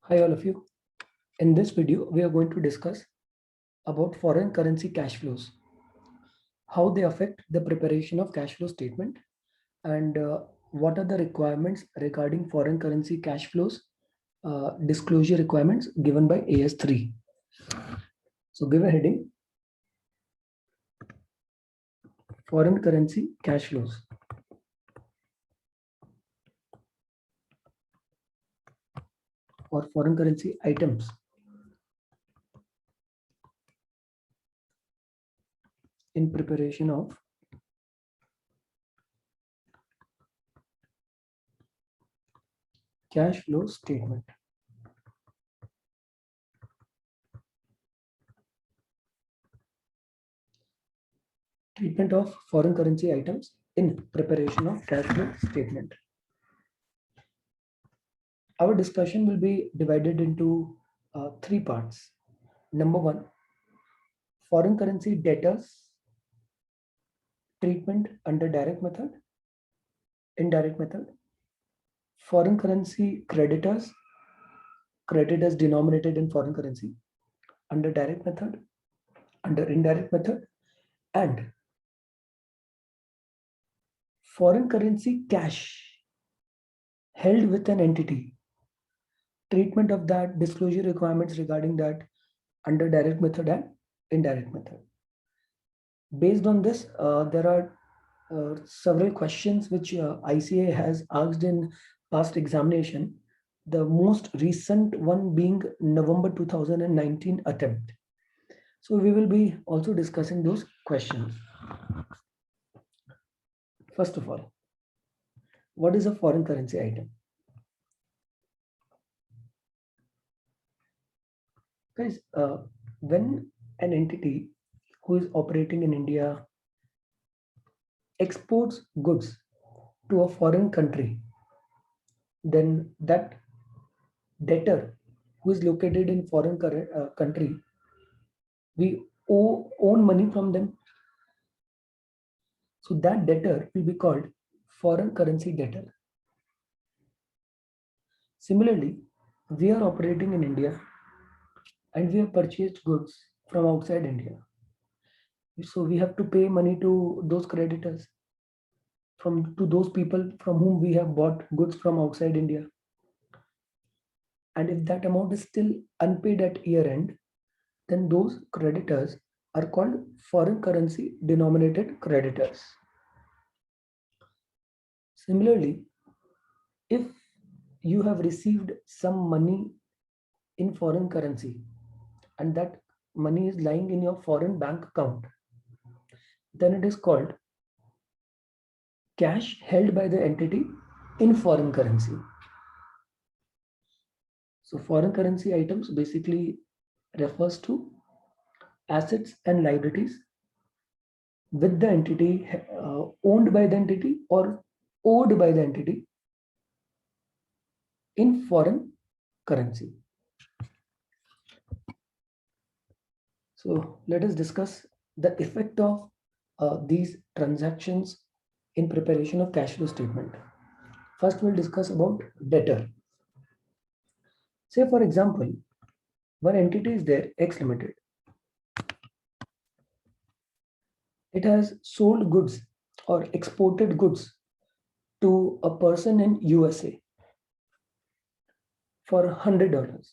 Hi all of you. In this video, we are going to discuss about foreign currency cash flows, how they affect the preparation of cash flow statement, and what are the requirements regarding foreign currency cash flows disclosure requirements given by AS3. So give a heading, foreign currency cash flows. Or foreign currency items. In preparation of cash flow statement. Treatment of foreign currency items in preparation of cash flow statement. Our discussion will be divided into three parts. Number one, foreign currency debtors treatment under direct method, indirect method. Foreign currency creditors denominated in foreign currency under direct method, under indirect method, and foreign currency cash held with an entity. Treatment of that, disclosure requirements regarding that under direct method and indirect method. Based on this, there are several questions which ICA has asked in past examination, the most recent one being November 2019 attempt. So we will be also discussing those questions. First of all, what is a foreign currency item? Guys, when an entity who is operating in India exports goods to a foreign country, then that debtor who is located in foreign country, we own money from them. So that debtor will be called foreign currency debtor. Similarly, we are operating in India and we have purchased goods from outside India. So we have to pay money to those creditors, to those people from whom we have bought goods from outside India. And if that amount is still unpaid at year end, then those creditors are called foreign currency denominated creditors. Similarly, if you have received some money in foreign currency and that money is lying in your foreign bank account, then it is called cash held by the entity in foreign currency. So foreign currency items basically refers to assets and liabilities with the entity, owned by the entity or owed by the entity in foreign currency. So let us discuss the effect of these transactions in preparation of cash flow statement. First, we'll discuss about debtor. Say, for example, one entity is there, X Limited. It has sold goods or exported goods to a person in USA for $100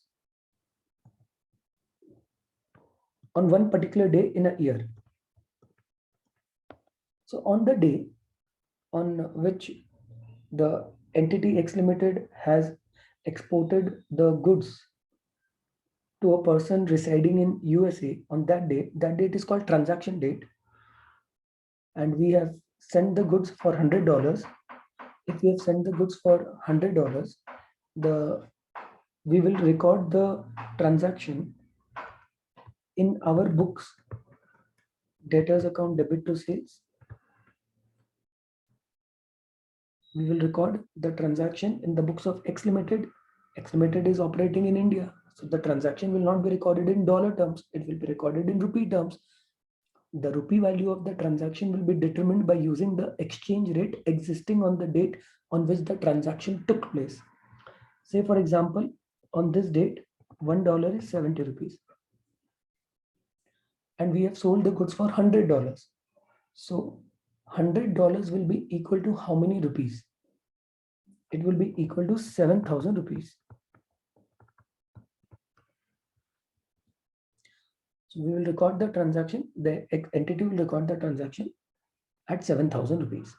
on one particular day in a year. So on the day on which the entity X Limited has exported the goods to a person residing in USA, on that date is called transaction date, and we have sent the goods for $100. If we have sent the goods for $100, we will record the transaction in our books, debtors account debit to sales. We will record the transaction in the books of X Limited. X Limited is operating in India, so the transaction will not be recorded in dollar terms, it will be recorded in rupee terms. The rupee value of the transaction will be determined by using the exchange rate existing on the date on which the transaction took place. Say, for example, on this date, $1 is 70 rupees. And we have sold the goods for $100. So $100 will be equal to how many rupees? It will be equal to 7,000 rupees. So we will record the transaction, the entity will record the transaction at 7,000 rupees.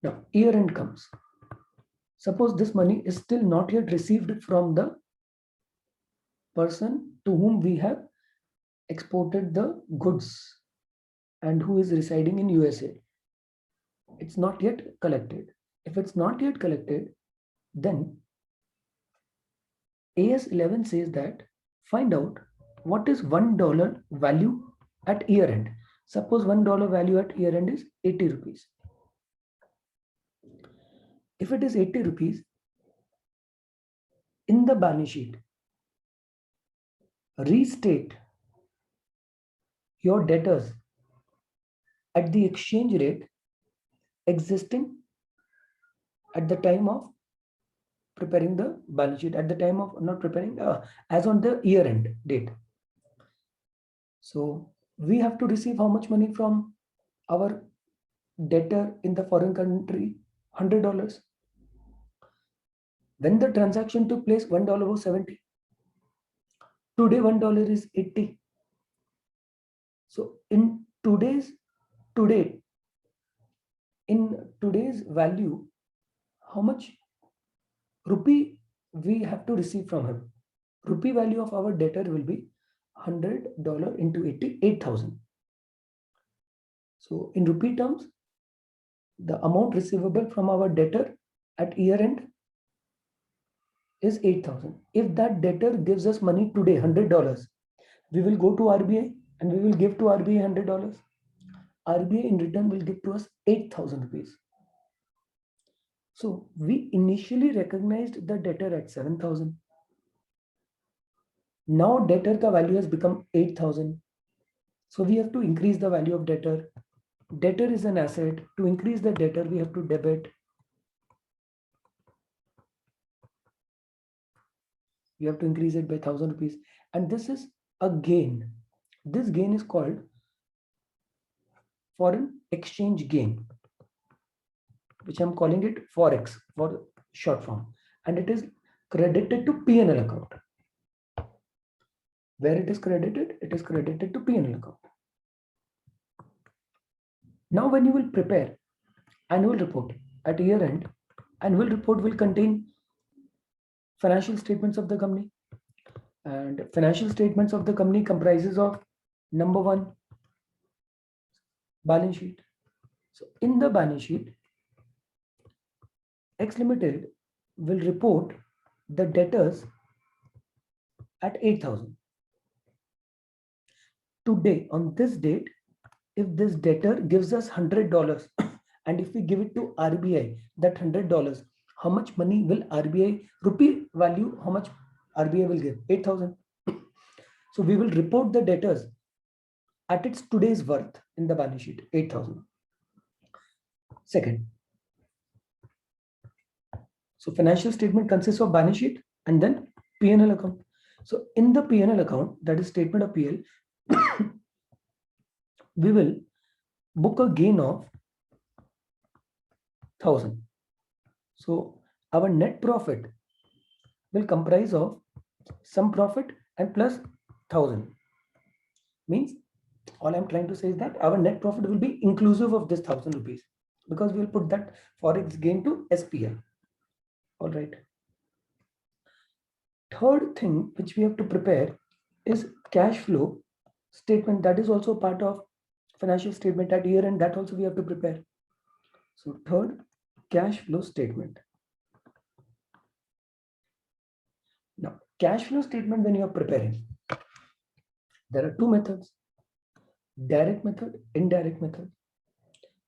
Now, year end comes. Suppose this money is still not yet received from the person to whom we have exported the goods and who is residing in USA. It's not yet collected. If it's not yet collected, then AS11 says that find out what is $1 value at year end. Suppose $1 value at year end is 80 rupees. If it is 80 rupees, in the balance sheet, restate your debtors at the exchange rate existing at the time of preparing the balance sheet, at the time of not preparing, as on the year end date. So we have to receive how much money from our debtor in the foreign country? $100. When the transaction took place, $1 was 70. Today, $1 is 80. So in today's value, how much rupee we have to receive from him? Rupee value of our debtor will be $100 into 80, 8,000. So in rupee terms, the amount receivable from our debtor at year end is 8,000. If that debtor gives us money today, $100, we will go to RBI and we will give to RBI $100. RBI in return will give to us 8,000 rupees. So we initially recognized the debtor at 7,000. Now debtor ka value has become 8,000. So we have to increase the value of debtor. Debtor is an asset. To increase the debtor, we have to debit. You have to increase it by 1,000 rupees. And this is a gain. This gain is called foreign exchange gain, which I'm calling it Forex for short form. And it is credited to P&L account. Where it is credited? It is credited to P&L account. Now, when you will prepare annual report at year end, annual report will contain financial statements of the company. And financial statements of the company comprises of number one, balance sheet. So in the balance sheet, X Limited will report the debtors at 8,000. Today, on this date, if this debtor gives us $100 and if we give it to RBI, that $100, how much money will RBI, rupee value, how much RBI will give? 8,000. So we will report the debtors at its today's worth in the balance sheet, 8,000. Second, so financial statement consists of balance sheet and then P&L account. So in the P&L account, that is statement of PL, we will book a gain of 1,000. So our net profit will comprise of some profit and plus 1,000. Means all I'm trying to say is that our net profit will be inclusive of this 1,000 rupees because we'll put that forex gain to SPL. All right. Third thing which we have to prepare is cash flow statement. That is also part of financial statement at year end. That also we have to prepare. So third, cash flow statement. Now, cash flow statement when you are preparing, there are two methods: direct method, indirect method.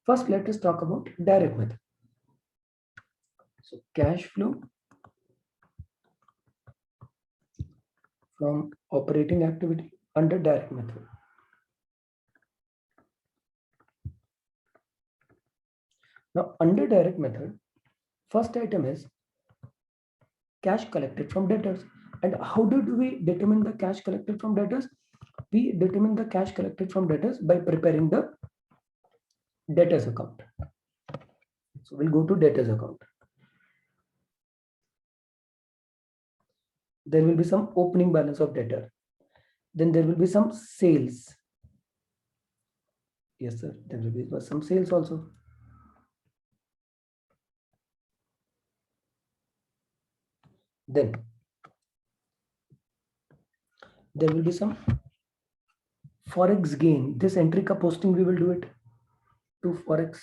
First, let us talk about direct method. So cash flow from operating activity under direct method. Now, under direct method, first item is cash collected from debtors. And how did we determine the cash collected from debtors? We determine the cash collected from debtors by preparing the debtors account. So we'll go to debtors account. There will be some opening balance of debtor. Then there will be some sales. Yes, sir. There will be some sales also. Then there will be some forex gain. This entry ka posting we will do it to forex.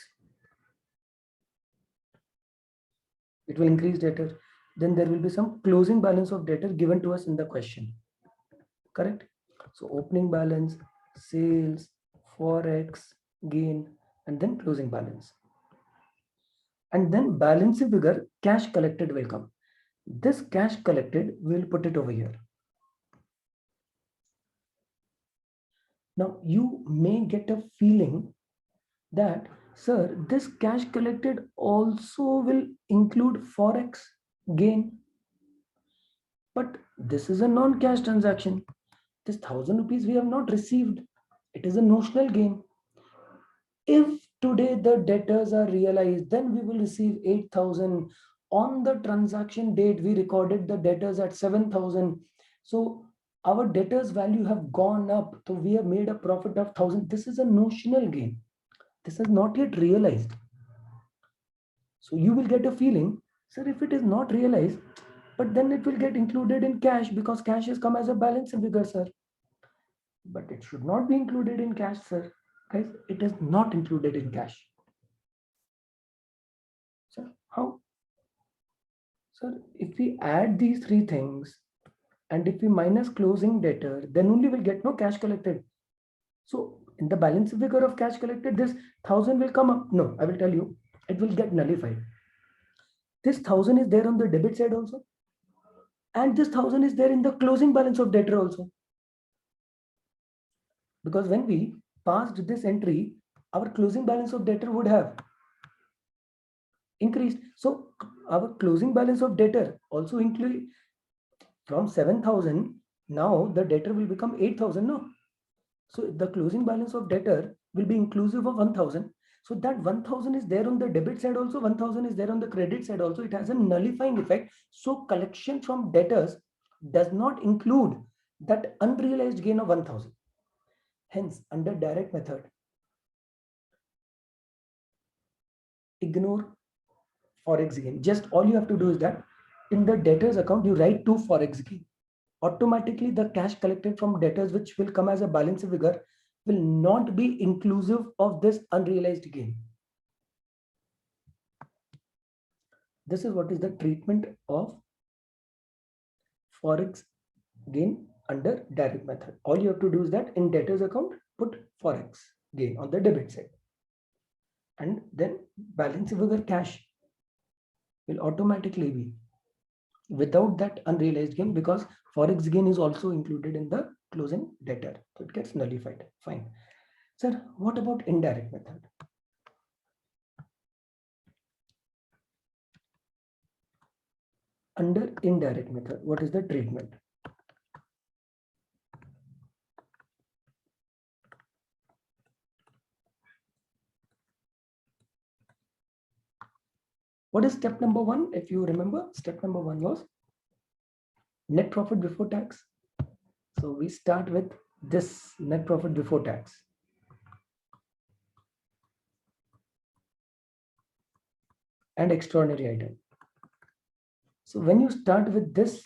It will increase debtor. Then there will be some closing balance of debtor given to us in the question. Correct? So opening balance, sales, forex gain, and then closing balance. And then balance figure, cash collected will come. This cash collected, we will put it over here. Now you may get a feeling that, sir, this cash collected also will include forex gain. But this is a non-cash transaction. This 1,000 rupees we have not received. It is a notional gain. If today the debtors are realized, then we will receive 8,000. On the transaction date, we recorded the debtors at 7,000. So our debtors value have gone up. So we have made a profit of 1,000. This is a notional gain. This is not yet realized. So you will get a feeling, sir, if it is not realized, but then it will get included in cash because cash has come as a balance figure, sir. But it should not be included in cash, sir. Guys, it is not included in cash. Sir, how? Sir, if we add these three things and if we minus closing debtor, then only we'll get no cash collected. So in the balance figure of cash collected, this 1,000 will come up. No, I will tell you, it will get nullified. This 1,000 is there on the debit side also. And this 1,000 is there in the closing balance of debtor also. Because when we passed this entry, our closing balance of debtor would have increased. So our closing balance of debtor also include from 7,000. Now the debtor will become 8,000. No. So the closing balance of debtor will be inclusive of 1,000. So that 1,000 is there on the debit side also, 1,000 is there on the credit side also. It has a nullifying effect. So collection from debtors does not include that unrealized gain of 1,000. Hence, under direct method, ignore forex gain. Just all you have to do is that in the debtors account, you write to forex gain. Automatically, the cash collected from debtors, which will come as a balance figure, will not be inclusive of this unrealized gain. This is what is the treatment of forex gain under direct method. All you have to do is that in debtors account, put forex gain on the debit side. And then balance figure cash will automatically be without that unrealized gain because forex gain is also included in the closing debtor. So it gets nullified. Fine. Sir, what about indirect method? Under indirect method, what is the treatment? What is step number one? If you remember, step number one was net profit before tax. So we start with this net profit before tax. And extraordinary item. So when you start with this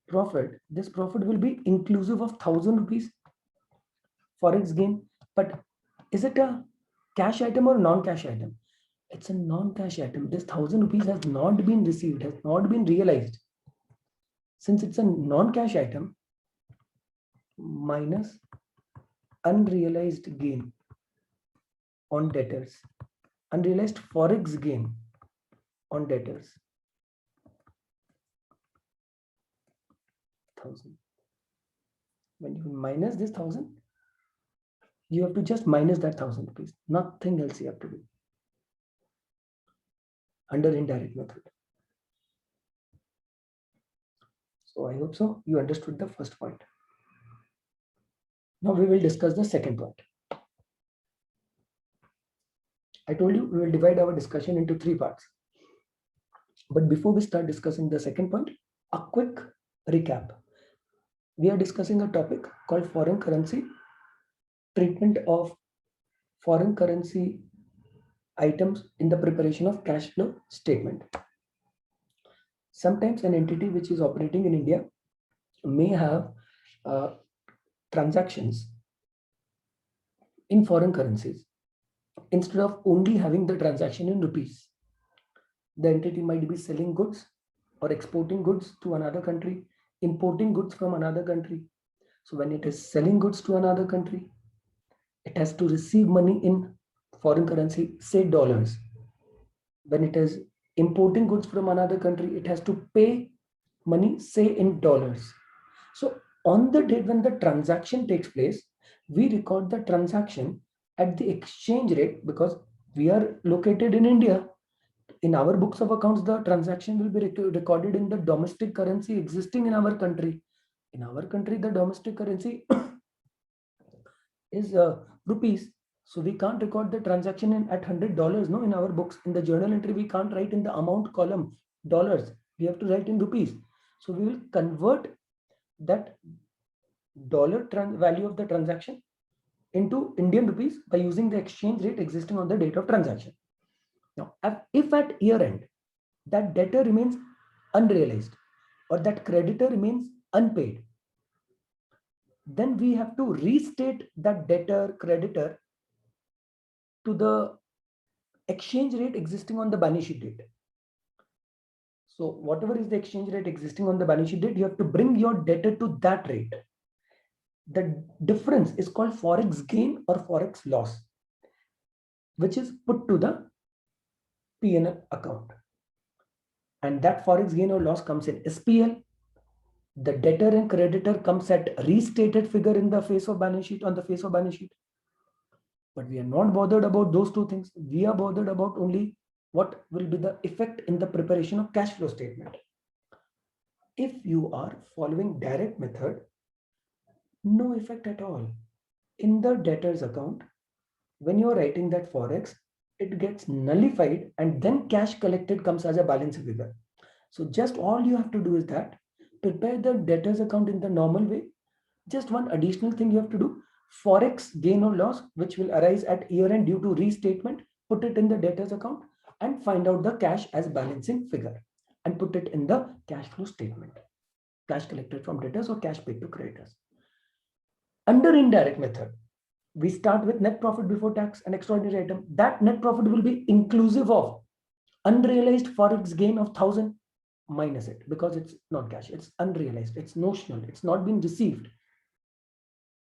profit will be inclusive of 1,000 rupees forex gain. But is it a cash item or non-cash item? It's a non-cash item. This 1,000 rupees has not been received, has not been realized. Since it's a non-cash item, minus unrealized gain on debtors, unrealized forex gain on debtors, 1,000. When you minus this 1,000, you have to just minus that 1,000 rupees. Nothing else you have to do. Under indirect method. So I hope so you understood the first point. Now we will discuss the second point. I told you we will divide our discussion into 3 parts. But before we start discussing the second point, a quick recap. We are discussing a topic called foreign currency, treatment of foreign currency items in the preparation of cash flow statement. Sometimes an entity which is operating in India may have transactions in foreign currencies instead of only having the transaction in rupees. The entity might be selling goods or exporting goods to another country, importing goods from another country. So when it is selling goods to another country, it has to receive money in foreign currency, say dollars. When it is importing goods from another country, it has to pay money, say in dollars. So on the date when the transaction takes place, we record the transaction at the exchange rate because we are located in India. In our books of accounts, the transaction will be recorded in the domestic currency existing in our country. In our country, the domestic currency is rupees. So we can't record the transaction at $100. No, in our books, in the journal entry, we can't write in the amount column dollars. We have to write in rupees. So we will convert that dollar value of the transaction into Indian rupees by using the exchange rate existing on the date of transaction. Now, if at year end that debtor remains unrealized or that creditor remains unpaid, then we have to restate that debtor creditor to the exchange rate existing on the balance sheet date. So whatever is the exchange rate existing on the balance sheet date, you have to bring your debtor to that rate. The difference is called forex gain or forex loss, which is put to the P&L account. And that forex gain or loss comes in SPL. The debtor and creditor comes at restated figure in the face of balance sheet, on the face of balance sheet. But we are not bothered about those two things. We are bothered about only what will be the effect in the preparation of cash flow statement. If you are following direct method, no effect at all. In the debtor's account, when you are writing that forex, it gets nullified and then cash collected comes as a balance figure. So just all you have to do is that prepare the debtor's account in the normal way. Just one additional thing you have to do, forex gain or loss, which will arise at year end due to restatement, put it in the debtor's account and find out the cash as balancing figure and put it in the cash flow statement. Cash collected from debtors or cash paid to creditors. Under indirect method, we start with net profit before tax and extraordinary item. That net profit will be inclusive of unrealized forex gain of 1,000 minus it because it's not cash, it's unrealized, it's notional, it's not been received.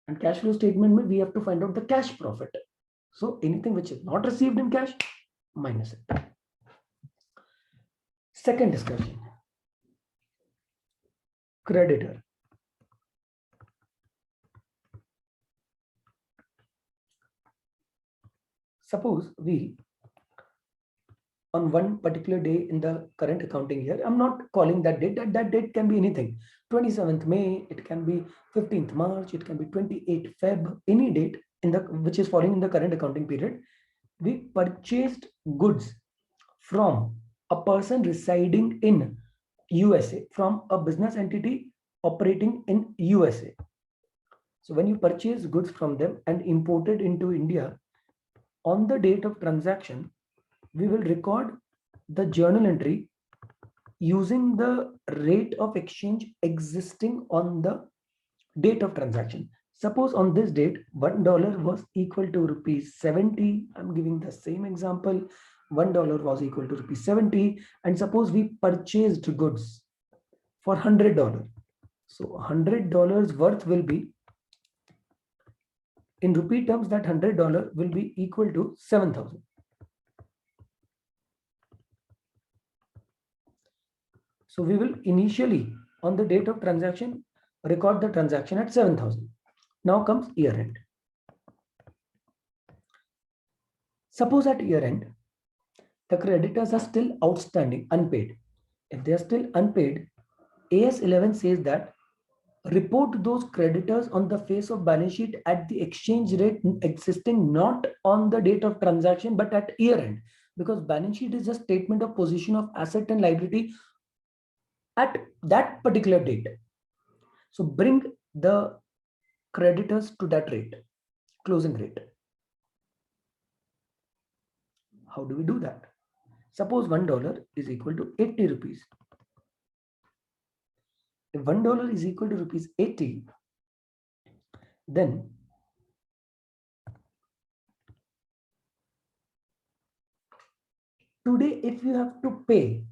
And cash flow statement, we have to find out the cash profit. So anything which is not received in cash, minus it. Second discussion, creditor. Suppose we, on one particular day in the current accounting year, I'm not calling that date, that date can be anything. 27th May, it can be 15th March, it can be 28th Feb, any date in the which is falling in the current accounting period. We purchased goods from a person residing in USA, from a business entity operating in USA. So when you purchase goods from them and imported into India, on the date of transaction, we will record the journal entry using the rate of exchange existing on the date of transaction. Suppose on this date, $1 was equal to rupees 70. I'm giving the same example. $1 was equal to rupees 70. And suppose we purchased goods for $100. So $100 worth will be, in rupee terms, that $100 will be equal to 7,000. So we will initially, on the date of transaction, record the transaction at 7,000. Now comes year end. Suppose at year end, the creditors are still outstanding, unpaid. If they are still unpaid, AS 11 says that report those creditors on the face of balance sheet at the exchange rate existing not on the date of transaction but at year end, because balance sheet is a statement of position of asset and liability at that particular date. So bring the creditors to that rate, closing rate. How do we do that? Suppose $1 is equal to 80 rupees. If $1 is equal to rupees 80, then today if you have to pay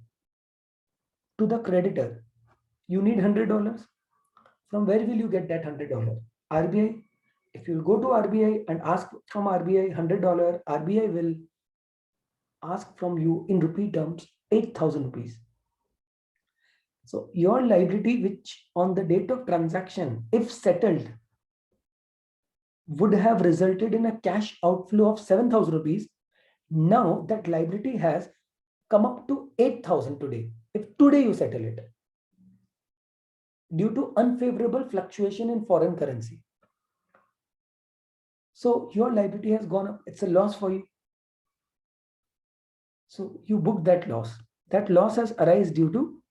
to the creditor, you need $100. From where will you get that $100? RBI. If you go to RBI and ask from RBI $100, RBI will ask from you in rupee terms 8,000 rupees. So your liability, which on the date of transaction, if settled, would have resulted in a cash outflow of 7,000 rupees. Now that liability has come up to 8,000 today. If today you settle it, due to unfavorable fluctuation in foreign currency. So your liability has gone up. It's a loss for you. So you book that loss. That loss has arisen due to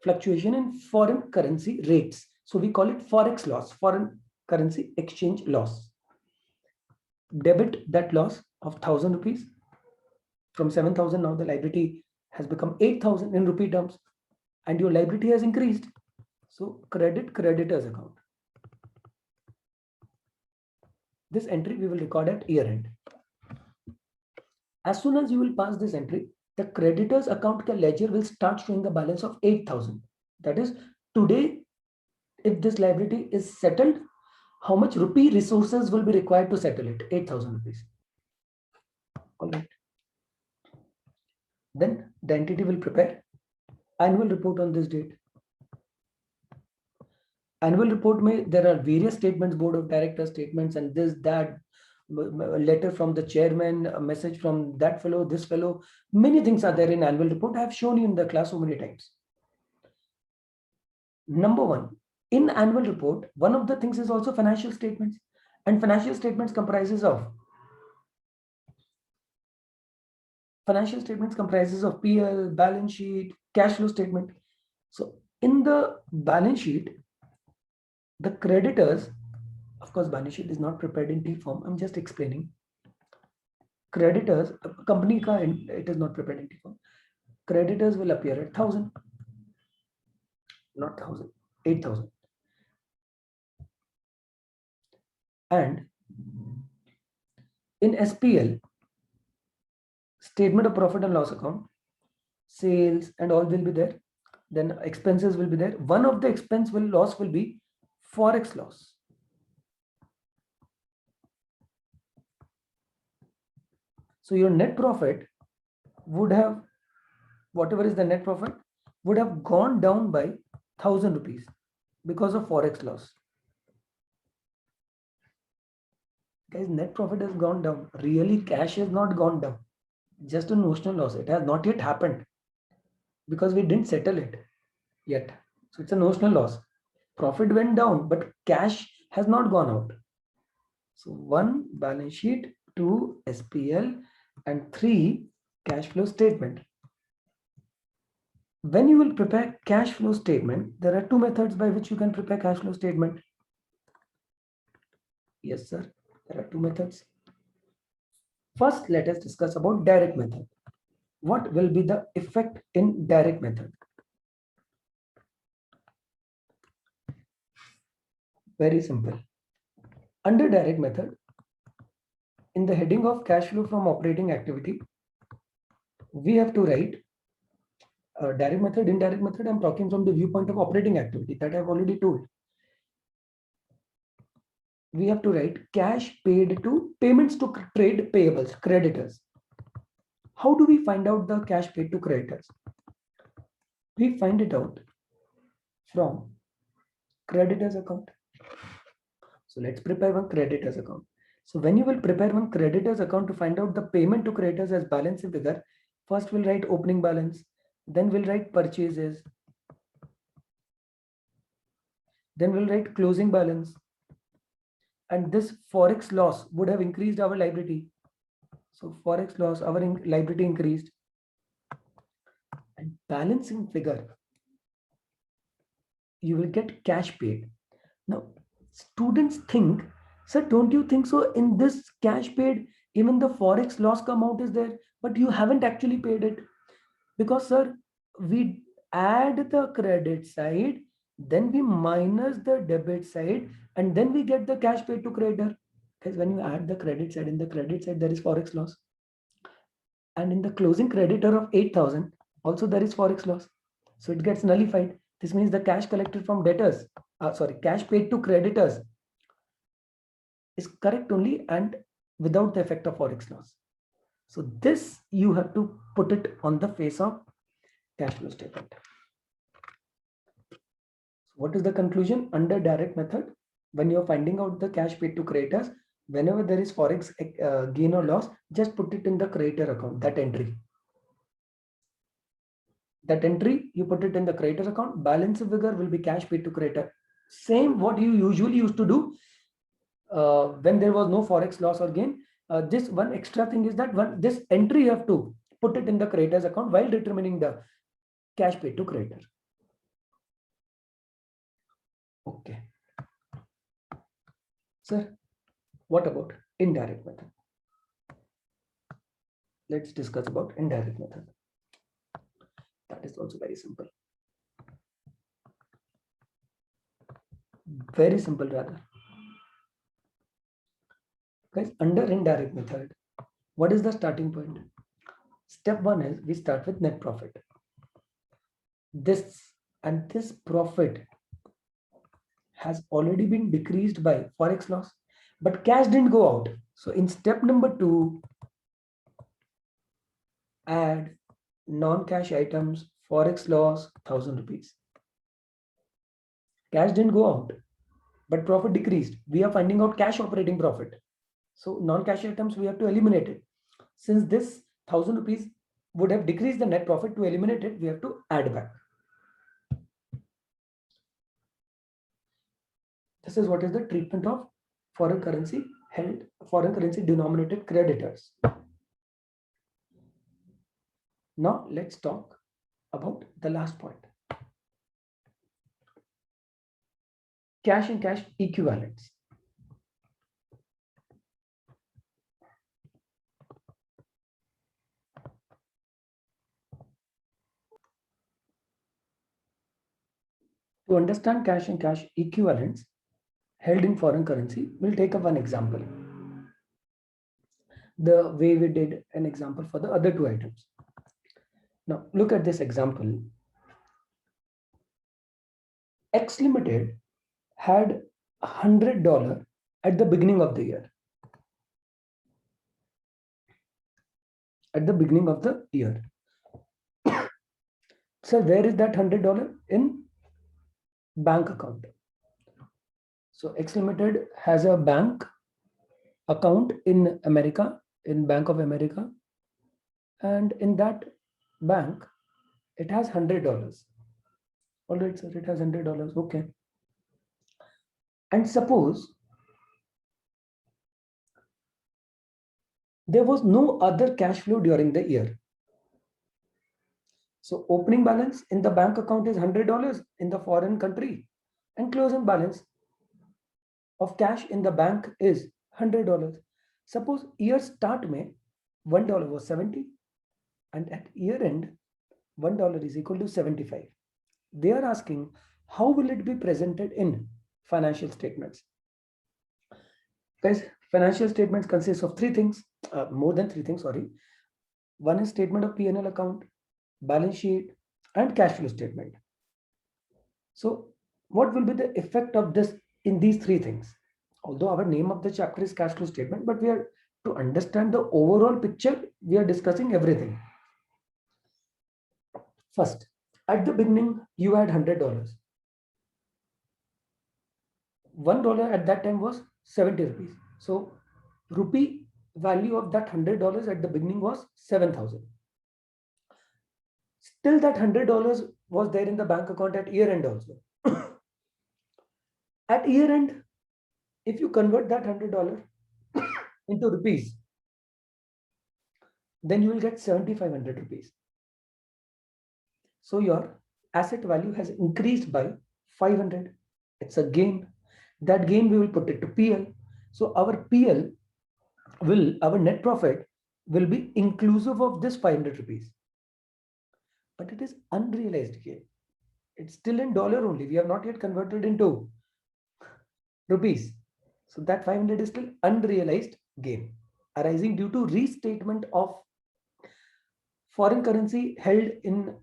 fluctuation in foreign currency rates. So we call it forex loss, foreign currency exchange loss. Debit that loss of 1,000 rupees. From 7,000 now the liability has become 8,000 in rupee terms, and your liability has increased. So credit creditors account. This entry we will record at year end. As soon as you will pass this entry, the creditors account ledger will start showing a balance of 8,000. That is, today, if this liability is settled, how much rupee resources will be required to settle it? 8,000 rupees. All right. Then the entity will prepare annual report on this date. Annual report there are various statements, board of directors statements, and this, that, a letter from the chairman, a message from that fellow, this fellow. Many things are there in annual report. I have shown you in the class so many times. Number one, in annual report, one of the things is also financial statements, and financial statements comprises of PL, balance sheet, cash flow statement. So in the balance sheet, the creditors, of course, balance sheet is not prepared in T form. I'm just explaining. Creditors, company ka, it is not prepared in T form. Creditors will appear at 1,000, not 1,000, 8,000. And in SPL, statement of profit and loss account, sales and all will be there. Then expenses will be there. One of the expense loss will be forex loss. So your net profit would have, whatever is the net profit, would have gone down by 1,000 rupees because of forex loss. Guys, net profit has gone down. Really, cash has not gone down. Just a notional loss. It has not yet happened because we didn't settle it yet. So it's a notional loss. Profit went down, but cash has not gone out. So 1, balance sheet, 2, SPL, and 3, cash flow statement. When you will prepare cash flow statement, there are 2 methods by which you can prepare cash flow statement. Yes, sir. There are 2 methods. First, let us discuss about direct method. What will be the effect in direct method? Very simple. Under direct method, in the heading of cash flow from operating activity, we have to write direct method, indirect method. I'm talking from the viewpoint of operating activity that I've already told. We have to write cash paid to payments to trade payables, creditors. How do we find out the cash paid to creditors? We find it out from creditors account. So let's prepare one creditors account. So when you will prepare one creditors account to find out the payment to creditors as balance figure, first we'll write opening balance, then we'll write purchases, Then we'll write closing balance. And this forex loss would have increased our liability. So forex loss, our liability increased. And balancing figure, you will get cash paid. Now, students think, sir, don't you think so? In this cash paid, even the forex loss amount is there, but you haven't actually paid it. Because, sir, we add the credit side, then we minus the debit side, and then we get the cash paid to creditor. Because when you add the credit side, in the credit side, there is forex loss. And in the closing creditor of 8,000, also there is forex loss. So it gets nullified. This means the cash collected from debtors, cash paid to creditors is correct only and without the effect of forex loss. So this you have to put it on the face of cash flow statement. What is the conclusion? Under direct method, when you're finding out the cash paid to creditors, whenever there is forex gain or loss, just put it in the creditor account, that entry. That entry, you put it in the creditor account, balance figure will be cash paid to creditor. Same what you usually used to do when there was no forex loss or gain. This one extra thing is that this entry you have to put it in the creditor's account while determining the cash paid to creditor. Okay. Sir, what about indirect method? Let's discuss about indirect method. That is also very simple. Very simple rather. Guys, under indirect method, what is the starting point? Step one is we start with net profit. This profit has already been decreased by forex loss, but cash didn't go out. So in step number 2, add non-cash items, forex loss, 1,000 rupees. Cash didn't go out, but profit decreased. We are finding out cash operating profit. So non-cash items, we have to eliminate it. Since this 1,000 rupees would have decreased the net profit, to eliminate it, we have to add back. This is what is the treatment of foreign currency held, foreign currency denominated creditors. Now let's talk about the last point. Cash and cash equivalents. To understand cash and cash equivalents held in foreign currency, we'll take up one example. The way we did an example for the other two items. Now look at this example. X Limited had $100 at the beginning of the year. At the beginning of the year. So where is that $100? In bank account. So X Limited has a bank account in America, in Bank of America, and in that bank it has $100. All right, sir, it has $100. Okay. And suppose there was no other cash flow during the year. So opening balance in the bank account is $100 in the foreign country, and closing balance of cash in the bank is $100. Suppose year start में $1 was 70, and at year end $1 is equal to 75. They are asking how will it be presented in financial statements. Guys, financial statements consist of three things, more than three things, sorry. One is statement of P&L account, balance sheet, and cash flow statement. So what will be the effect of this in these three things? Although our name of the chapter is cash flow statement, but we are to understand the overall picture, we are discussing everything. First, at the beginning, you had $100. $1 at that time was 70 rupees. So rupee value of that $100 at the beginning was 7,000. Still that $100 was there in the bank account at year end also. At year end, if you convert that $100 into rupees, then you will get 7,500 rupees. So your asset value has increased by 500. It's a gain. That gain we will put it to PL. So our PL our net profit will be inclusive of this 500 rupees. But it is unrealized gain. It's still in dollar only. We have not yet converted into rupees. So that 500 is still unrealized gain arising due to restatement of foreign currency held in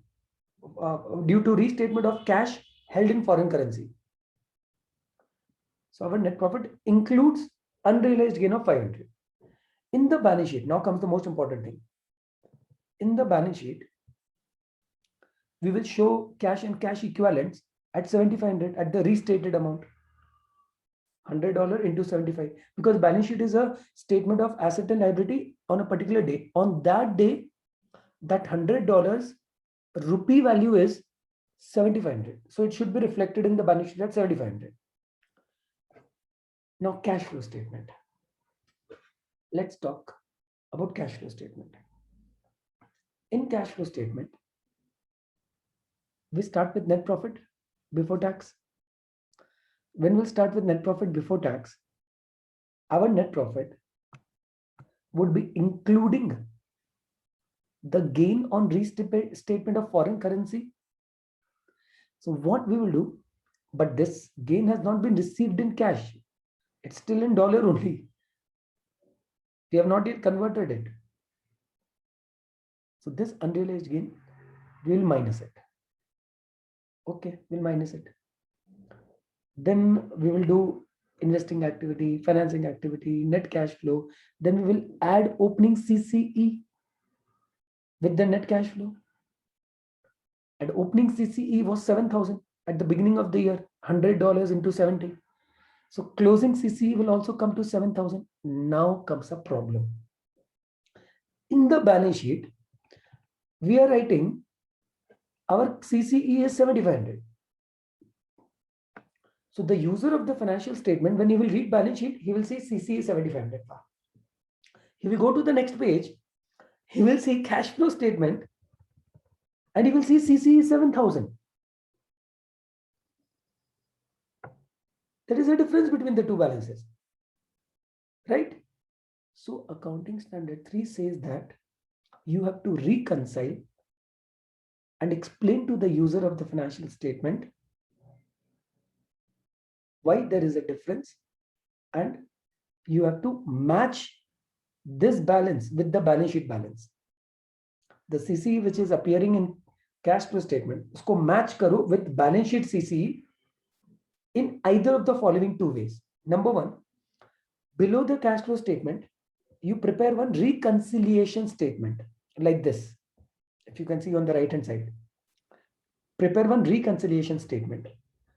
due to restatement of cash held in foreign currency. So our net profit includes unrealized gain of 500. In the balance sheet, now comes the most important thing. In the balance sheet, we will show cash and cash equivalents at 7,500 at the restated amount. $100 into 75, because balance sheet is a statement of asset and liability on a particular day. On that day, that $100 rupee value is 7,500. So it should be reflected in the balance sheet at 7,500. Now cash flow statement. Let's talk about cash flow statement. In cash flow statement, we start with net profit before tax. When we'll start with net profit before tax, our net profit would be including the gain on restatement of foreign currency. So what we will do, but this gain has not been received in cash. It's still in dollar only. We have not yet converted it. So this unrealized gain, we will minus it. Okay, we'll minus it. Then we will do investing activity, financing activity, net cash flow. Then we will add opening CCE with the net cash flow. And opening CCE was 7,000 at the beginning of the year, $100 into 70. So closing CCE will also come to 7,000. Now comes a problem. In the balance sheet, we are writing our CCE is 7,500. So the user of the financial statement, when he will read balance sheet, he will see CCE 7,500. He will go to the next page. He will see cash flow statement and he will see CCE 7,000. There is a difference between the two balances, right? So accounting standard 3 says that you have to reconcile and explain to the user of the financial statement why there is a difference, and you have to match this balance with the balance sheet balance. The CCE which is appearing in cash flow statement, usko match karo with balance sheet CCE in either of the following two ways. Number one, below the cash flow statement, you prepare one reconciliation statement like this. If you can see on the right hand side, prepare one reconciliation statement.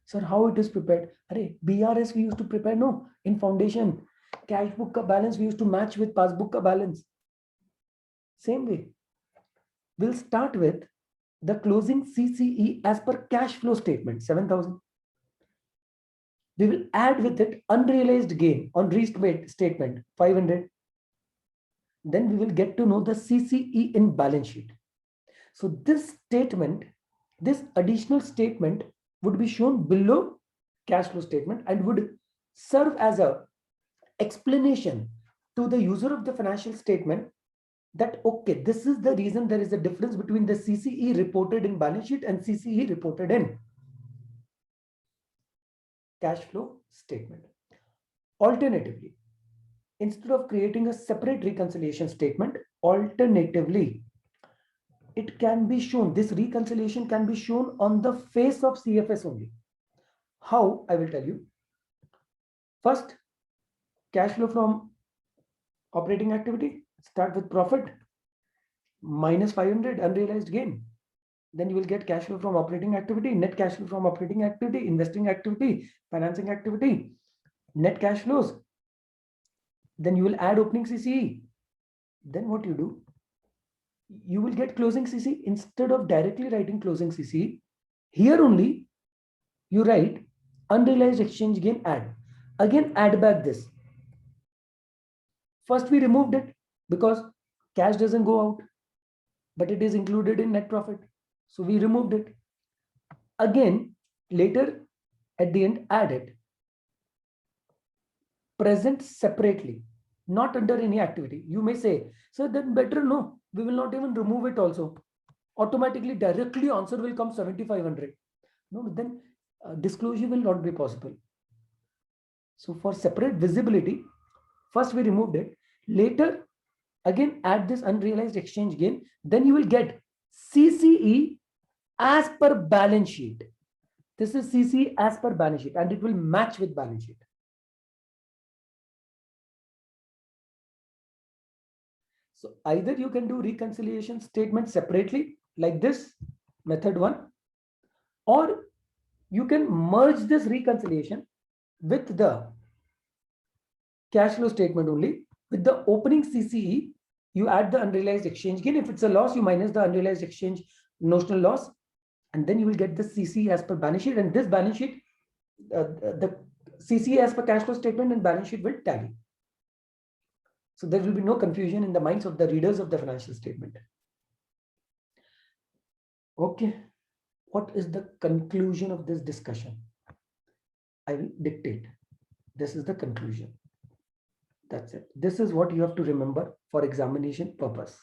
Sir, how it is prepared? Arey, BRS we used to prepare, no, in foundation. Cash book ka balance we used to match with passbook ka balance. Same way. We'll start with the closing CCE as per cash flow statement, 7,000. We will add with it unrealized gain on restatement, 500. Then we will get to know the CCE in balance sheet. So this statement, this additional statement would be shown below cash flow statement and would serve as a explanation to the user of the financial statement that, okay, this is the reason there is a difference between the CCE reported in balance sheet and CCE reported in cash flow statement. Alternatively, instead of creating a separate reconciliation statement, alternatively, it can be shown, this reconciliation can be shown on the face of CFS only. How? I will tell you. First, cash flow from operating activity, start with profit minus 500 unrealized gain. Then you will get cash flow from operating activity, net cash flow from operating activity, investing activity, financing activity, net cash flows. Then you will add opening CCE. Then what you do? You will get closing CCE. Instead of directly writing closing CCE, here only you write unrealized exchange gain, add. Again, add back this. First, we removed it because cash doesn't go out, but it is included in net profit. So we removed it. Again, later at the end, add it. Present separately, not under any activity. You may say, so then better no, we will not even remove it also. Automatically, directly answer will come 7,500. No, then disclosure will not be possible. So for separate visibility, first we removed it. Later, again add this unrealized exchange gain. Then you will get CCE as per balance sheet. This is CCE as per balance sheet, and it will match with balance sheet. So either you can do reconciliation statement separately like this, method 1, or you can merge this reconciliation with the cash flow statement only. With the opening CCE, you add the unrealized exchange gain. If it's a loss, you minus the unrealized exchange notional loss, and then you will get the CCE as per balance sheet. And this balance sheet, the CCE as per cash flow statement and balance sheet will tally. So there will be no confusion in the minds of the readers of the financial statement. Okay, what is the conclusion of this discussion? I will dictate. This is the conclusion. That's it. This is what you have to remember for examination purpose.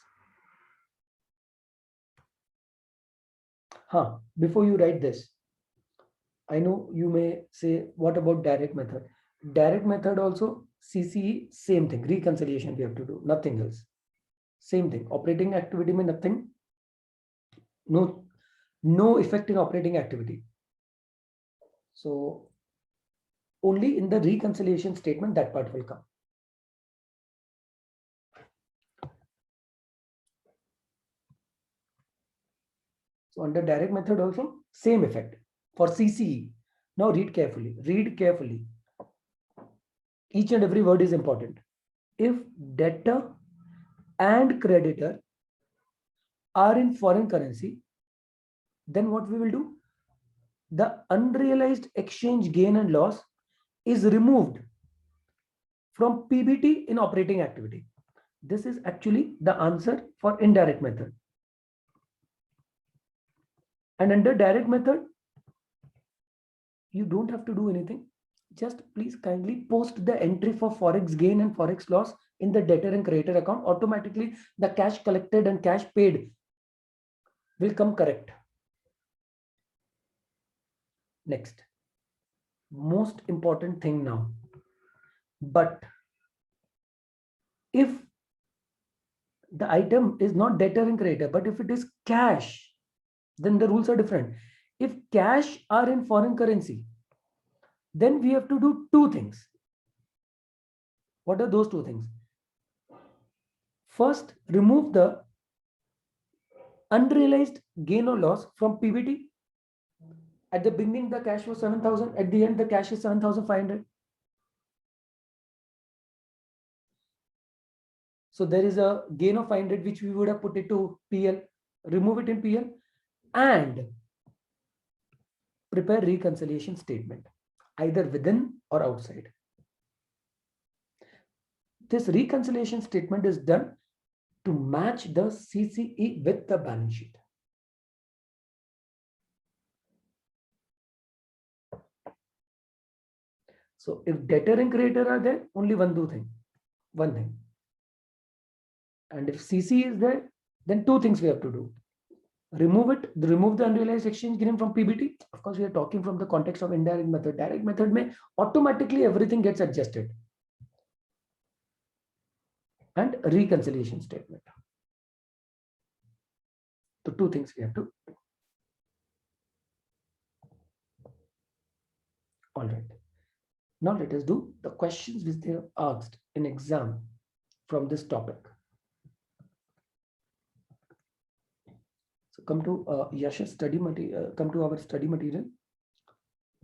Before you write this, I know you may say, what about direct method? Direct method also, CCE, same thing, reconciliation we have to do, nothing else. Same thing, operating activity means nothing, no effect in operating activity. So only in the reconciliation statement that part will come. So under direct method also, same effect for CCE. Now read carefully, read carefully. Each and every word is important. If debtor and creditor are in foreign currency, then what we will do? The unrealized exchange gain and loss is removed from PBT in operating activity. This is actually the answer for indirect method. And under direct method, you don't have to do anything. Just please kindly post the entry for forex gain and forex loss in the debtor and creditor account. Automatically, the cash collected and cash paid will come correct. Next, most important thing now. But if the item is not debtor and creditor, but if it is cash, then the rules are different. If cash are in foreign currency, then we have to do two things. What are those two things? First, remove the unrealized gain or loss from PBT. At the beginning, the cash was 7,000. At the end, the cash is 7,500. So there is a gain of 500, which we would have put it to PL. Remove it in PL and prepare reconciliation statement, either within or outside. This reconciliation statement is done to match the CCE with the balance sheet. So if debtor and creditor are there, only one thing. And if CC is there, then two things we have to do. Remove the unrealized exchange gain from PBT. Of course, we are talking from the context of indirect method. Direct method may automatically everything gets adjusted. And reconciliation statement. So two things we have to. All right. Now let us do the questions which they have asked in exam from this topic. So come to Yash's study material. Come to our study material.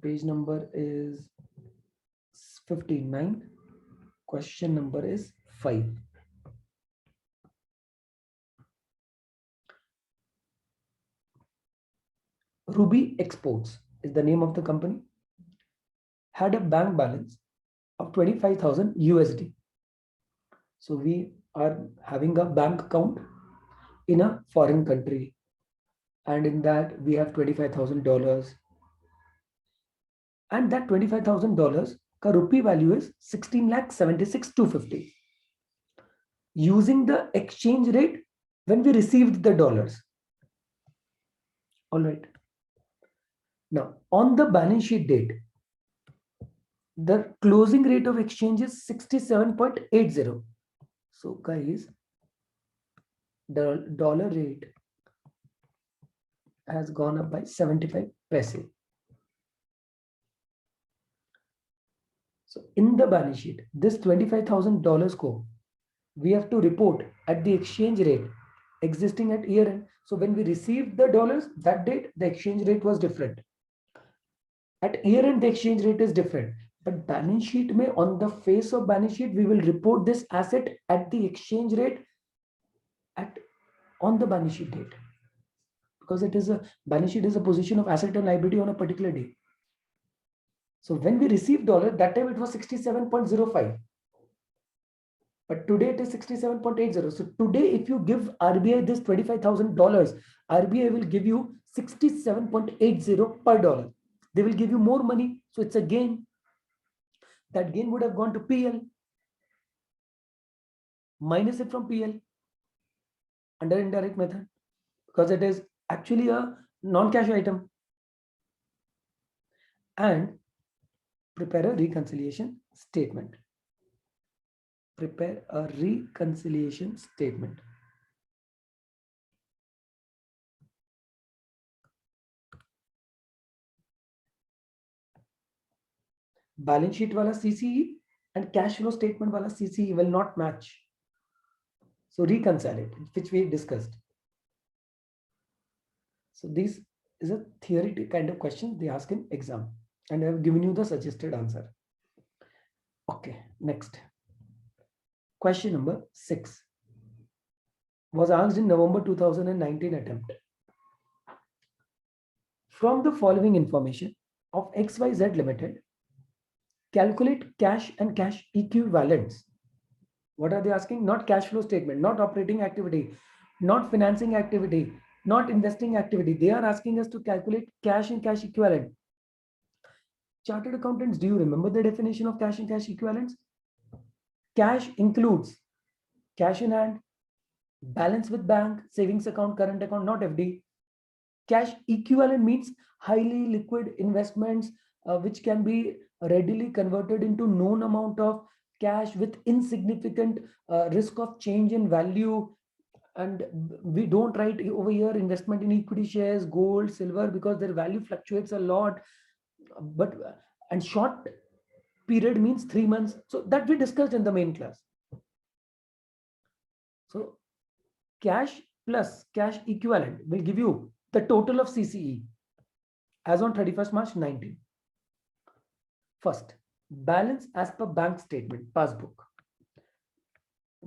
Page number is 59. Question number is 5. Ruby Exports is the name of the company. had a bank balance of 25,000 USD. So we are having a bank account in a foreign country, and in that we have $25,000, and that $25,000 ka rupee value is 16,76,250 using the exchange rate when we received the dollars. All right. Now, on the balance sheet date, the closing rate of exchange is 67.80. So guys, the dollar rate has gone up by 75 paise. So in the balance sheet, this $25,000 co, we have to report at the exchange rate existing at year end. So when we received the dollars, that date, the exchange rate was different. At year end, the exchange rate is different. But balance sheet may, on the face of balance sheet, we will report this asset at the exchange rate on the balance sheet date. Because it is a balance sheet is a position of asset and liability on a particular day. So when we received dollar, that time it was 67.05. But today it is 67.80. So today, if you give RBI this $25,000, RBI will give you 67.80 per dollar. They will give you more money. So it's a gain. That gain would have gone to PL. Minus it from PL under indirect method, because it is actually a non-cash item. And prepare a reconciliation statement. Prepare a reconciliation statement. Balance sheet wala CCE and cash flow statement wala CCE will not match. So reconcile it, which we discussed. So this is a theory kind of question they ask in exam, and I have given you the suggested answer. Okay, next. Question number 6 was asked in November 2019 attempt. From the following information of XYZ Limited, calculate cash and cash equivalents. What are they asking? Not cash flow statement, not operating activity, not financing activity, not investing activity. They are asking us to calculate cash and cash equivalent. Chartered accountants, do you remember the definition of cash and cash equivalents? Cash includes cash in hand, balance with bank, savings account, current account, not FD. Cash equivalent means highly liquid investments which can be readily converted into known amount of cash with insignificant risk of change in value. And we don't write over here investment in equity shares, gold, silver, because their value fluctuates a lot. But and short period means 3 months. So that we discussed in the main class. So cash plus cash equivalent will give you the total of CCE as on 31st March 19. First, balance as per bank statement, passbook.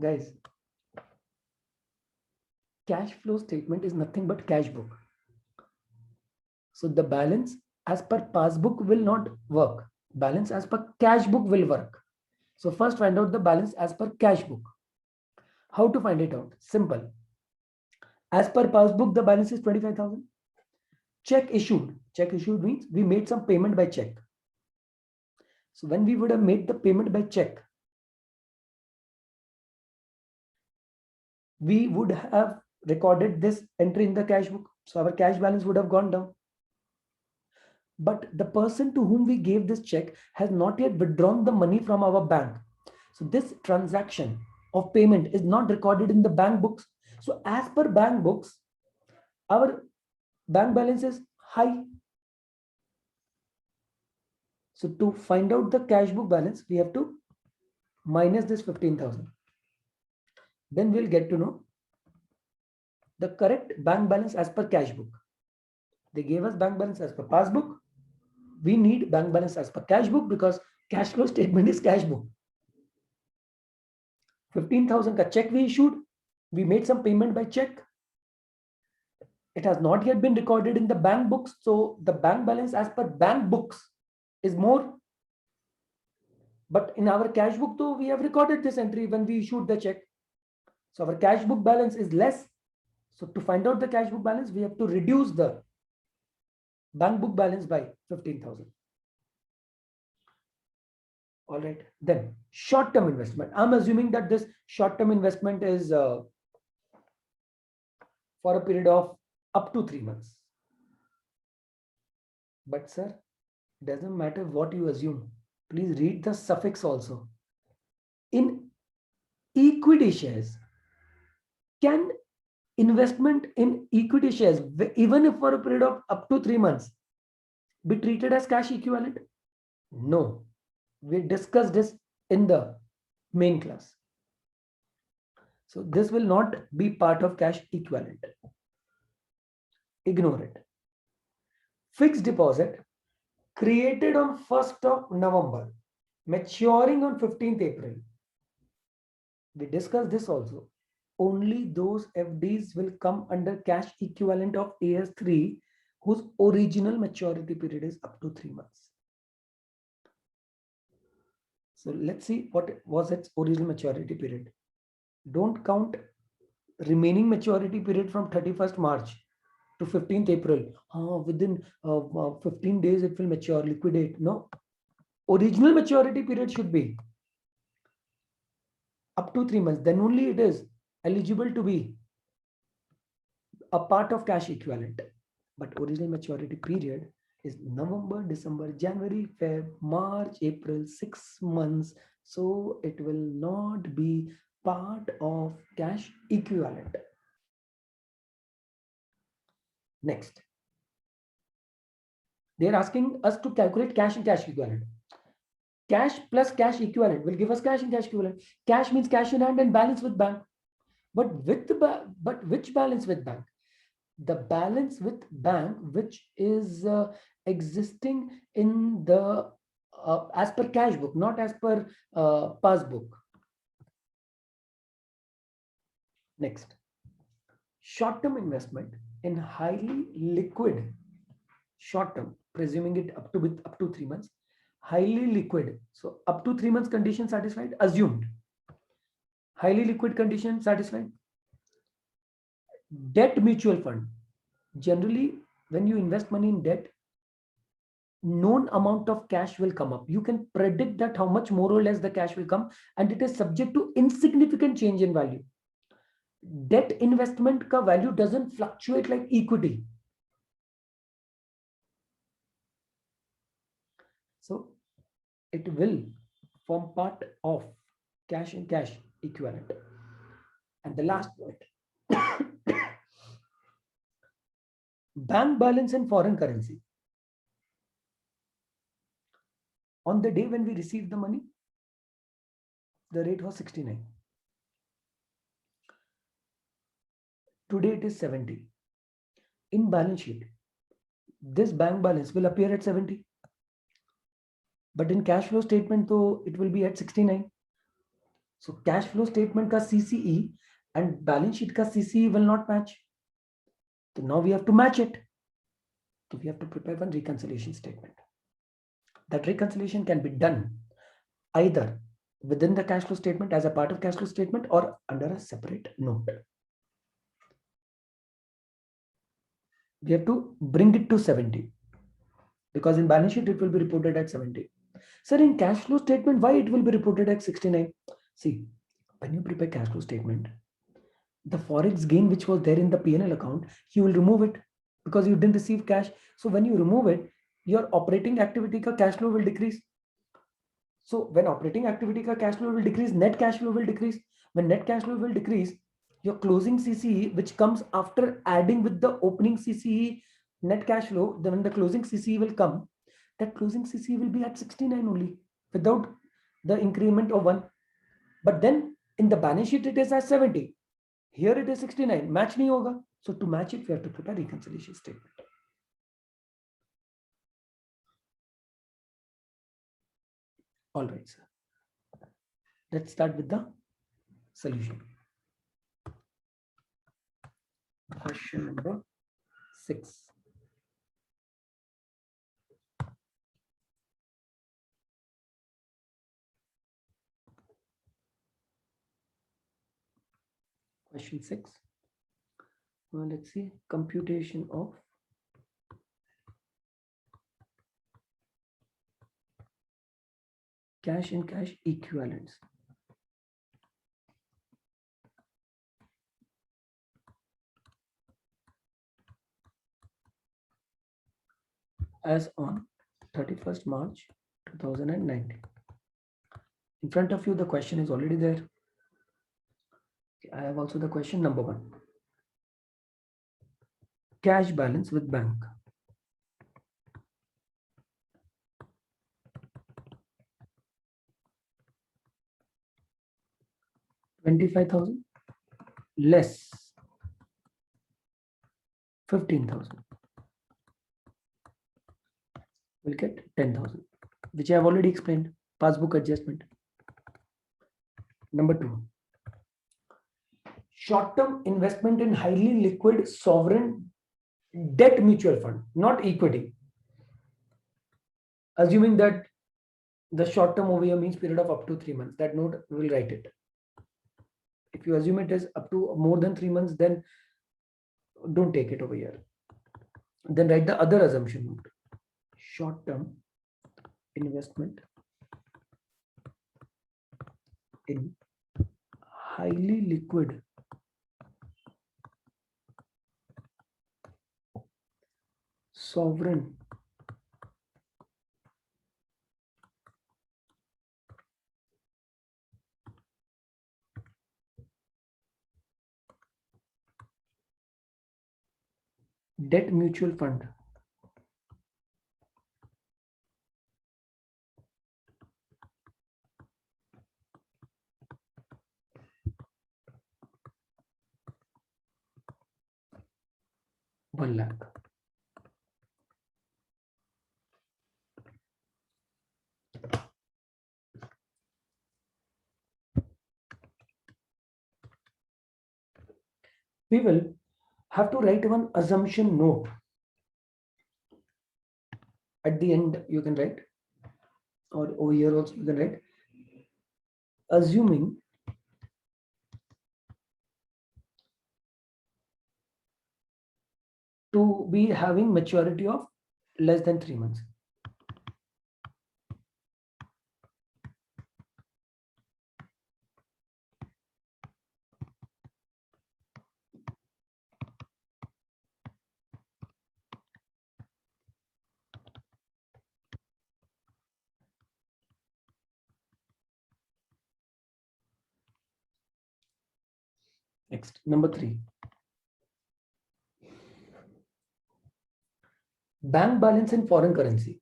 Guys, cash flow statement is nothing but cash book. So the balance as per passbook will not work. Balance as per cash book will work. So first find out the balance as per cash book. How to find it out? Simple. As per passbook, the balance is 25,000. Check issued. Check issued means we made some payment by check. So when we would have made the payment by check, we would have recorded this entry in the cash book. So our cash balance would have gone down. But the person to whom we gave this check has not yet withdrawn the money from our bank. So this transaction of payment is not recorded in the bank books. So as per bank books, our bank balance is high. So to find out the cash book balance, we have to minus this 15,000. Then we'll get to know the correct bank balance as per cash book. They gave us bank balance as per passbook. We need bank balance as per cash book because cash flow statement is cash book. 15,000 ka check we issued. We made some payment by check. It has not yet been recorded in the bank books. So the bank balance as per bank books is more. But in our cash book, though, we have recorded this entry when we issued the check. So our cash book balance is less. So to find out the cash book balance, we have to reduce the bank book balance by 15,000. All right. Then short-term investment. I'm assuming that this short-term investment is for a period of up to 3 months. But sir, doesn't matter what you assume. Please read the suffix also. In equity shares, can investment in equity shares, even if for a period of up to 3 months, be treated as cash equivalent? No. We discussed this in the main class. So this will not be part of cash equivalent. Ignore it. Fixed deposit created on 1st of November, maturing on 15th April. We discussed this also. Only those FDs will come under cash equivalent of AS3 whose original maturity period is up to 3 months. So let's see what was its original maturity period. Don't count remaining maturity period from 31st March to 15th April. Within 15 days it will mature, liquidate. No. Original maturity period should be up to 3 months. Then only it is eligible to be a part of cash equivalent. But original maturity period is November, December, January, Feb, March, April, 6 months. So it will not be part of cash equivalent. Next, they are asking us to calculate cash and cash equivalent. Cash plus cash equivalent will give us cash and cash equivalent. Cash means cash in hand and balance with bank. But which balance with bank? The balance with bank which is existing in the as per cash book, not as per passbook. Next, short-term investment in highly liquid short-term, presuming it up to 3 months, highly liquid. So up to 3 months condition satisfied, assumed. Highly liquid condition satisfied. Debt mutual fund. Generally, when you invest money in debt, known amount of cash will come up. You can predict that how much more or less the cash will come, and it is subject to insignificant change in value. Debt investment ka value doesn't fluctuate like equity. So it will form part of cash and cash equivalent. And the last point, bank balance in foreign currency. On the day when we received the money, the rate was 69. Today it is 70. In balance sheet, this bank balance will appear at 70. But in cash flow statement, though, it will be at 69. So cash flow statement ka CCE and balance sheet ka CCE will not match. So now we have to match it. So we have to prepare one reconciliation statement. That reconciliation can be done either within the cash flow statement as a part of cash flow statement or under a separate note. We have to bring it to 70 because in balance sheet it will be reported at 70. Sir, in cash flow statement, why it will be reported at 69? See, when you prepare cash flow statement, the forex gain which was there in the P&L account, you will remove it because you didn't receive cash. So when you remove it, your operating activity ka cash flow will decrease. So when operating activity ka cash flow will decrease, net cash flow will decrease. When net cash flow will decrease, your closing CCE, which comes after adding with the opening CCE net cash flow, then when the closing CCE will come, that closing CCE will be at 69 only without the increment of 1. But then in the balance sheet, it is at 70. Here it is 69. Match nahi hoga. So to match it, we have to prepare reconciliation statement. All right, sir. Let's start with the solution. Question number 6. Question 6. Let's see, computation of cash and cash equivalents. As on 31st March 2019. In front of you, the question is already there. I have also the question number 1. Cash balance with bank. $25,000 less 15,000. We'll get 10,000, which I have already explained. Passbook adjustment. Number 2. Short-term investment in highly liquid sovereign debt mutual fund, not equity. Assuming that the short-term over here means period of up to 3 months. That note, we will write it. If you assume it is up to more than 3 months, then don't take it over here. Then write the other assumption note. Short-term investment in highly liquid sovereign debt mutual fund. $1 lakh. We will have to write one assumption note. At the end, you can write, or over here also you can write, assuming to be having maturity of less than 3 months. Next, number 3. Bank balance in foreign currency.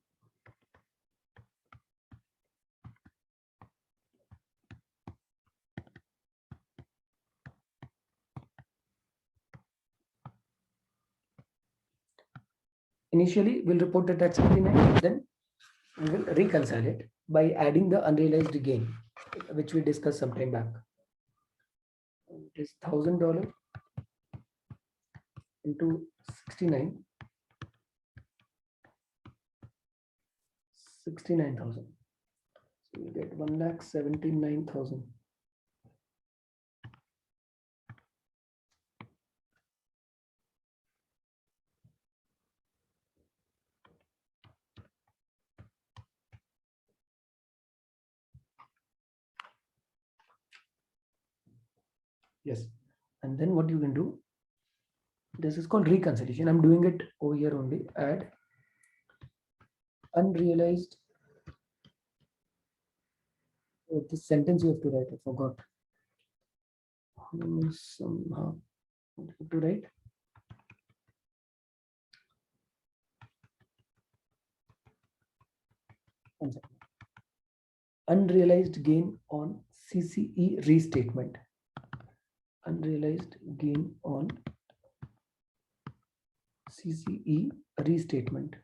Initially, we'll report it at 79, then we will reconcile it by adding the unrealized gain, which we discussed some time back. It is $1,000 into 69, 69,000. So you get 1,79,000. Yes, and then what you can do, this is called reconciliation. I'm doing it over here only. Add unrealized. Oh, this sentence you have to write. I forgot. Somehow you have to write. One second. Unrealized gain on CCE restatement. Unrealized gain on CCE restatement.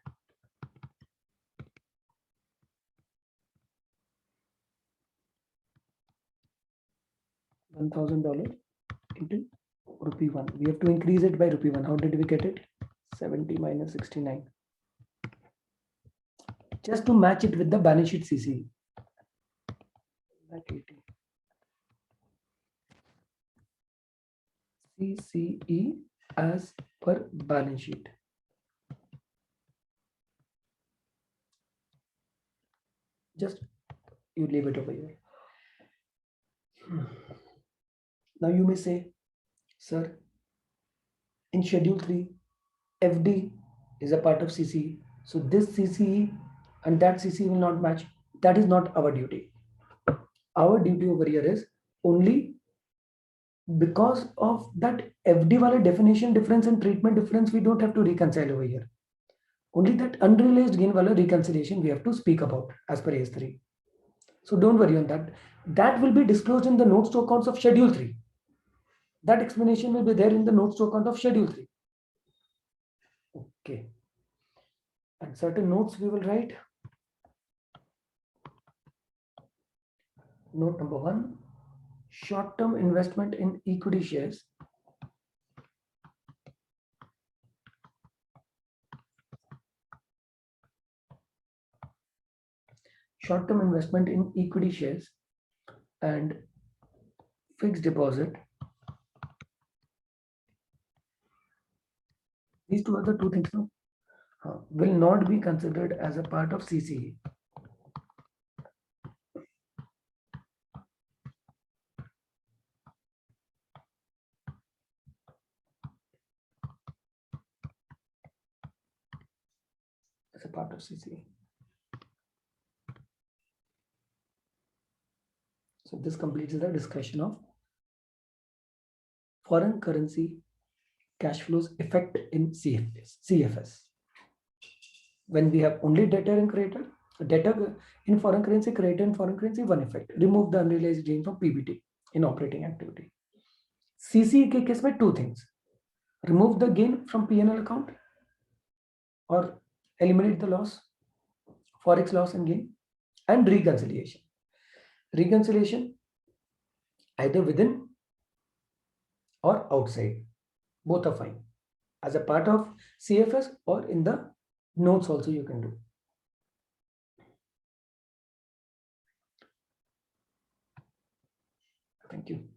$1,000 into rupee 1. We have to increase it by rupee 1. How did we get it? 70 minus 69. Just to match it with the balance sheet CCE. CCE as per balance sheet. Just you leave it over here. Now you may say, sir, in Schedule 3, FD is a part of CCE. So this CCE and that CCE will not match. That is not our duty. Our duty over here is only because of that FD wala definition difference and treatment difference, we don't have to reconcile over here. Only that unrealized gain wala reconciliation we have to speak about as per AS3. So don't worry on that. That will be disclosed in the notes to accounts of Schedule 3. That explanation will be there in the notes to account of Schedule 3. Okay. And certain notes we will write. Note number 1, short-term investment in equity shares. Short-term investment in equity shares and fixed deposit. These two are the two things now. Will not be considered as a part of CCE. As a part of CCE. So this completes the discussion of foreign currency cash flows effect in CFS. When we have only debtor and creditor, debtor in foreign currency, creditor in foreign currency, one effect. Remove the unrealized gain from PBT in operating activity. CCE के case में two things. Remove the gain from P&L account or eliminate the loss, forex loss and gain, and reconciliation. Reconciliation either within or outside, both are fine. As a part of CFS or in the notes also you can do. Thank you.